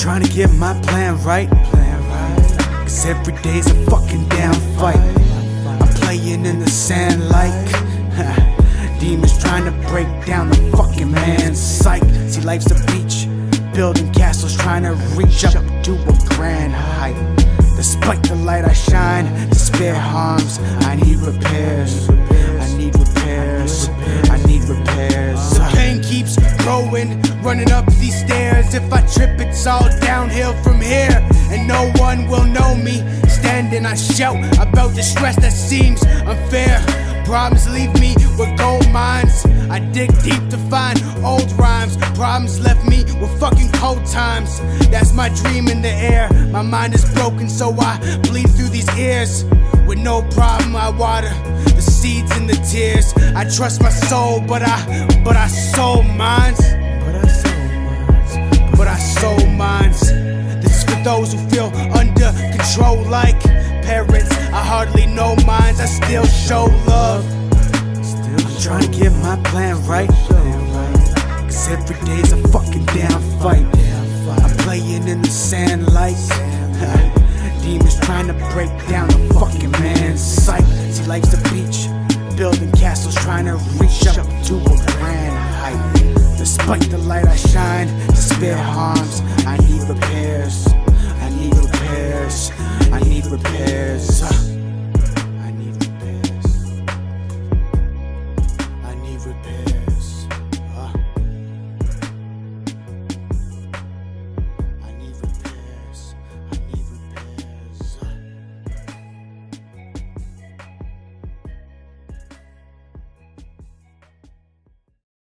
trying to get my plan right, cause every day's a fucking damn fight. I'm playing in the sand like demons trying to break down the fucking man's psyche. See, life's a beach, building castles, trying to reach up to a grand height. Despite the light I shine, despair harms. I need repairs, I need repairs, I need repairs. The pain keeps growing, running up these stairs. If I trip, it's all downhill from here, and no one will know me. Standing, I shout about the stress that seems unfair. Problems leave me with gold mines. I dig deep to find old rhymes. Problems left me with fucking cold times. That's my dream in the air. My mind is broken, so I bleed through these ears. With no problem, I water the seeds and the tears. I trust my soul, but I sold minds. But I sold minds. This is for those who feel under control like parents. I hardly know minds, I still show love. I'm trying to get my plan right, cause every day's a fucking damn fight. I'm playing in the sand like demons trying to break down the fucking man's psyche. See, life's a beach, building castles, trying to reach up to a grand height. Despite the light I shine, despair harms. I need repairs, I need repairs, I need repairs.